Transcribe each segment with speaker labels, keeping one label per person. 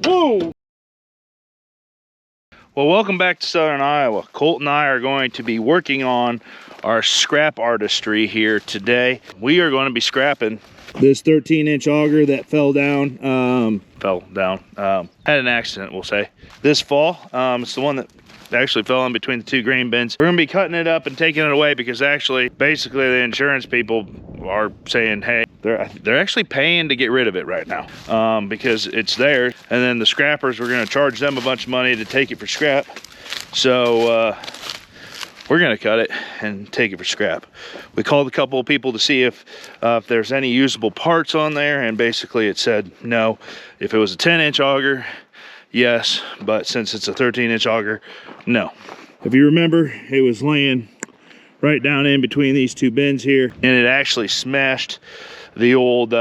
Speaker 1: Whoa! Well, welcome back to Southern Iowa. Colt and I are going to be working on our scrap artistry here today. We are going to be scrapping this 13-inch auger that fell down. Had an accident, we'll say, this fall. It's the one that actually fell in between the two grain bins. We're gonna be cutting it up and taking it away because actually, basically the insurance people are saying, hey, they're actually paying to get rid of it right now because it's there. And then the scrappers, we're gonna charge them a bunch of money to take it for scrap. So we're gonna cut it and take it for scrap. We called a couple of people to see if there's any usable parts on there, and basically it said no. If it was a 10-inch auger, yes, but since it's a 13-inch auger, no. If you remember, it was laying right down in between these two bins here, and it actually smashed the old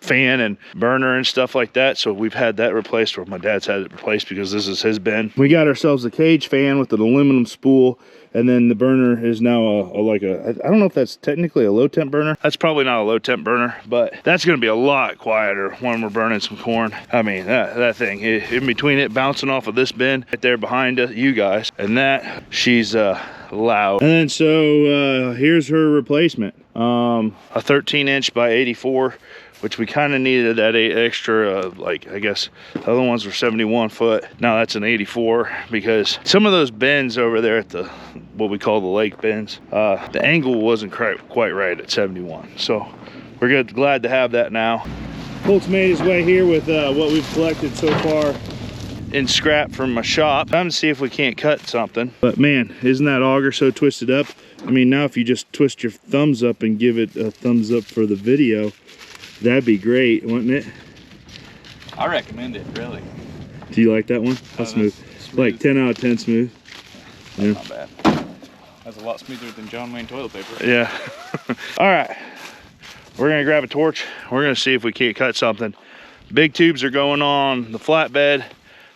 Speaker 1: fan and burner and stuff like that. So we've had that replaced, or my dad's had it replaced because this is his bin. We got ourselves a cage fan with an aluminum spool, and then the burner is now I don't know if that's technically a low temp burner. That's probably not a low temp burner, but that's gonna be a lot quieter when we're burning some corn. I mean, that thing, in between it bouncing off of this bin right there behind you guys, and that, she's loud. And then so here's her replacement. A 13-inch by 84, which we kind of needed that extra, like, I guess the other ones were 71 foot. Now that's an 84 because some of those bins over there at the, what we call the lake bins, the angle wasn't quite right at 71. So we're good, glad to have that now. Colt's made his way here with what we've collected so far in scrap from my shop. Time to see if we can't cut something. But man, isn't that auger so twisted up? I mean, now if you just twist your thumbs up and give it a thumbs up for the video, that'd be great, wouldn't it?
Speaker 2: I recommend it, really.
Speaker 1: Do you like that one? How smooth? Like 10 out of 10 smooth.
Speaker 2: That's not bad. That's a lot smoother than John Wayne toilet paper.
Speaker 1: Yeah. All right. We're gonna grab a torch. We're gonna see if we can't cut something. Big tubes are going on the flatbed.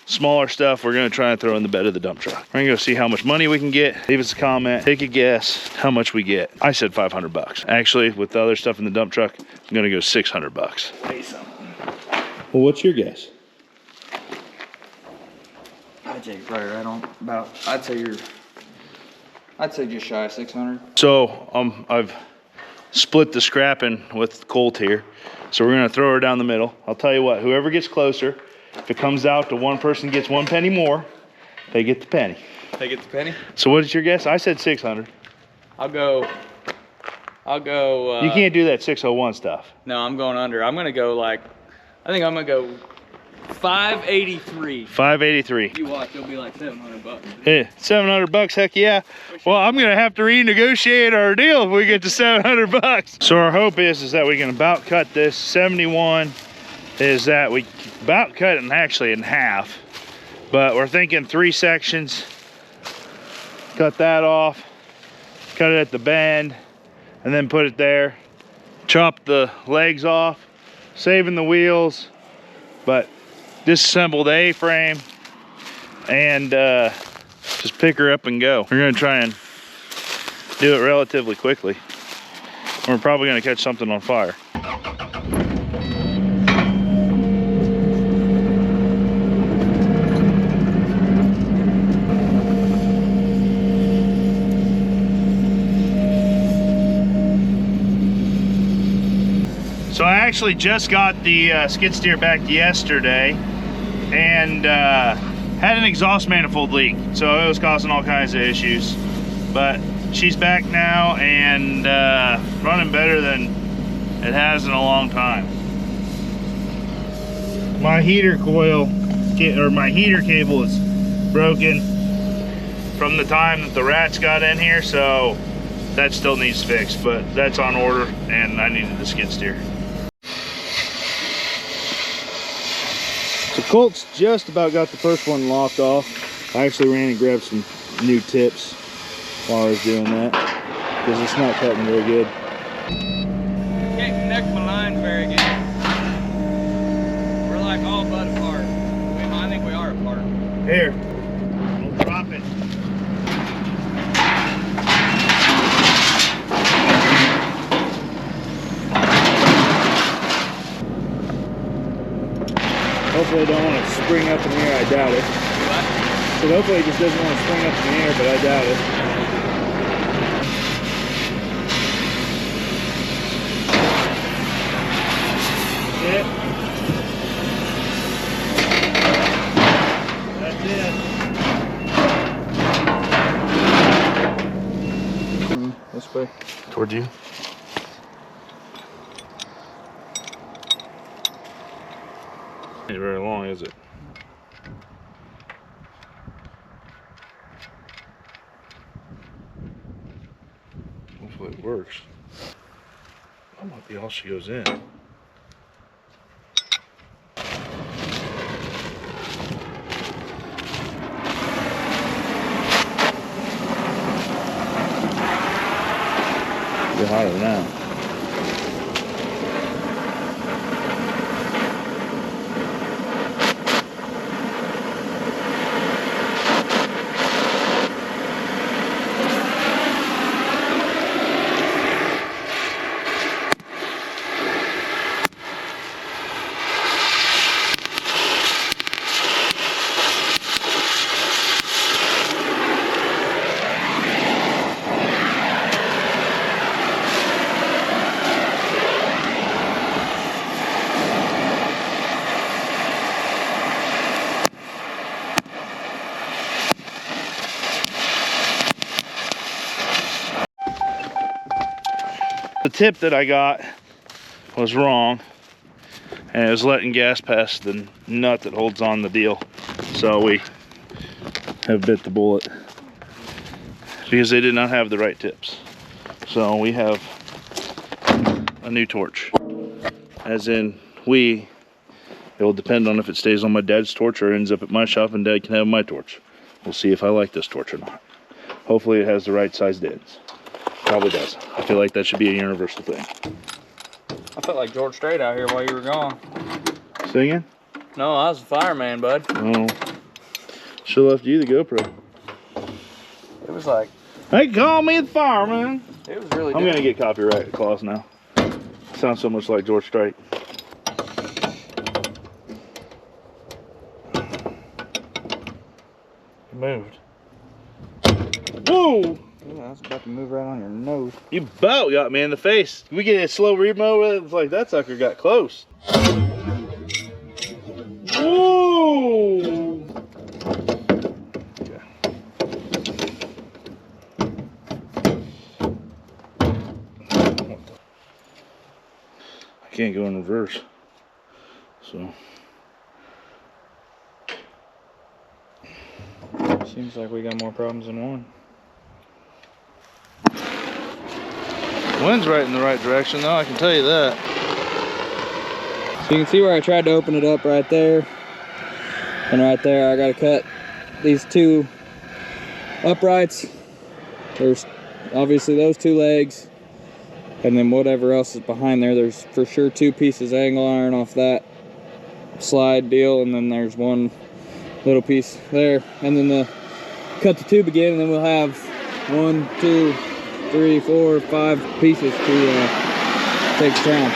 Speaker 1: Smaller stuff we're gonna try and throw in the bed of the dump truck. We're gonna go see how much money we can get. Leave us a comment, take a guess how much we get. I said 500 bucks. Actually, with the other stuff in the dump truck, I'm gonna go 600 bucks. Hey, something. Well, what's your guess?
Speaker 2: I'd say right on about, I'd say just shy of 600.
Speaker 1: So I've split the scrapping with Colt here. So we're gonna throw her down the middle. I'll tell you what, whoever gets closer, if it comes out to one person gets 1 penny more, they get the penny.
Speaker 2: They get the penny?
Speaker 1: So what is your guess? I said 600.
Speaker 2: I'll go.
Speaker 1: You can't do that 601 stuff.
Speaker 2: No, I'm going under. I'm gonna go like, I think I'm gonna go 583.
Speaker 1: 583.
Speaker 2: You watch, it'll be like 700 bucks.
Speaker 1: Yeah, 700 bucks, heck yeah. Well, I'm gonna have to renegotiate our deal if we get to 700 bucks. So our hope is that we can about cut this. 71 is that we about cut it actually in half, but we're thinking 3 sections. Cut that off, cut it at the bend, and then put it there. Chop the legs off, saving the wheels, but disassemble the A-frame and just pick her up and go. We're gonna try and do it relatively quickly. We're probably gonna catch something on fire. So I actually just got the skid steer back yesterday and had an exhaust manifold leak. So it was causing all kinds of issues. But she's back now and running better than it has in a long time. My heater coil, or my heater cable is broken from the time that the rats got in here. So that still needs fixed, but that's on order and I needed the skid steer. So Colt's just about got the first one locked off. I actually ran and grabbed some new tips while I was doing that because it's not cutting very good.
Speaker 2: Can't connect my lines very good. We're like all but apart. I think we are apart.
Speaker 1: Here, we'll drop it. Hopefully I don't want to spring up in the air. I doubt it. So hopefully it just doesn't want to spring up in the air, but I doubt it. Yeah. That's it.
Speaker 2: This way.
Speaker 1: Towards you. Ain't very long, is it? Hopefully it works. That might be all she goes in. Get hotter now. The tip that I got was wrong, and it was letting gas pass the nut that holds on the deal. So we have bit the bullet because they did not have the right tips. So we have a new torch, as in it will depend on if it stays on my dad's torch or ends up at my shop and dad can have my torch. We'll see if I like this torch or not. Hopefully it has the right sized ends. Probably does. I feel like that should be a universal thing.
Speaker 2: I felt like George Strait out here while you were gone.
Speaker 1: Singing?
Speaker 2: No, I was a fireman, bud.
Speaker 1: Oh. Should've left you the GoPro.
Speaker 2: It was like...
Speaker 1: They call me the fireman.
Speaker 2: It was really good.
Speaker 1: I'm gonna get copyright clause now. Sounds so much like George Strait. It moved. Whoa!
Speaker 2: Yeah, I was about to move right on your nose.
Speaker 1: You about got me in the face. We get a slow remo, it's like that sucker got close. Whoa! Okay. I can't go in reverse. So.
Speaker 2: Seems like we got more problems than one.
Speaker 1: Wind's right in the right direction though, I can tell you that.
Speaker 2: So you can see where I tried to open it up right there. And right there I gotta cut these two uprights. There's obviously those two legs. And then whatever else is behind there, there's for sure two pieces of angle iron off that slide deal. And then there's one little piece there. And then cut the tube again, and then we'll have 1, 2, 3, 4, 5 pieces to take to town.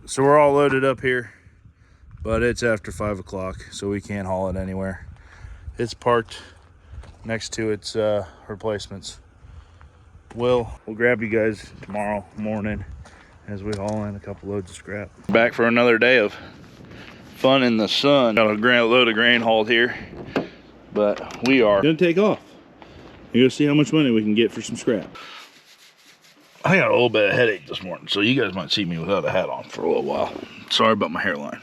Speaker 1: So we're all loaded up here, but it's after 5 o'clock, so we can't haul it anywhere. It's parked next to its replacements. We'll grab you guys tomorrow morning as we haul in a couple loads of scrap. Back for another day of fun in the sun. Got a load of grain hauled here, but we are gonna take off. You're gonna see how much money we can get for some scrap. I got a little bit of headache this morning, so you guys might see me without a hat on for a little while. Sorry about my hairline.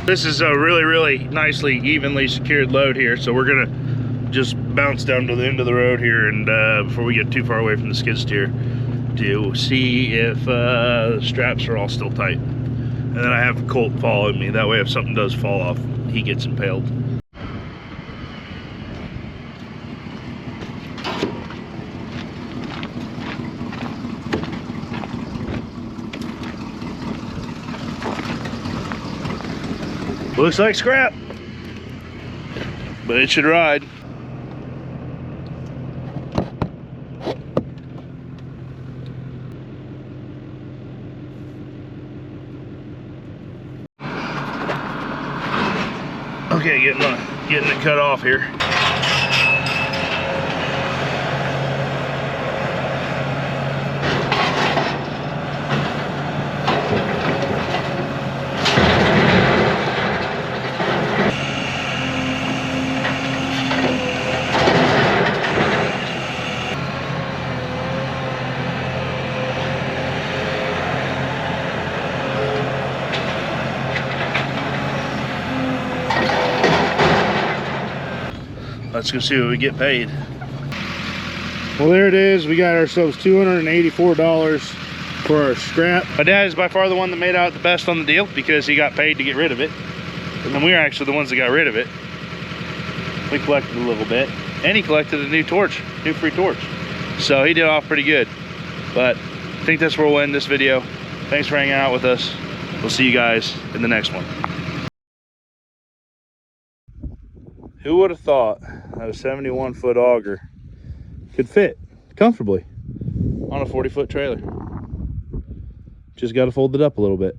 Speaker 1: This is a really nicely, evenly secured load here, so we're gonna just bounce down to the end of the road here, and before we get too far away from the skid steer, to see if the straps are all still tight. And then I have Colt following me. That way, if something does fall off, he gets impaled. Looks like scrap, but it should ride. Okay, getting it cut off here. Let's go see what we get paid. Well, there it is. We got ourselves $284 for our scrap. My dad is by far the one that made out the best on the deal because he got paid to get rid of it. And then we were actually the ones that got rid of it. We collected a little bit. And he collected a new free torch. So he did off pretty good. But I think that's where we'll end this video. Thanks for hanging out with us. We'll see you guys in the next one. Who would have thought that a 71-foot auger could fit comfortably on a 40-foot trailer? Just got to fold it up a little bit.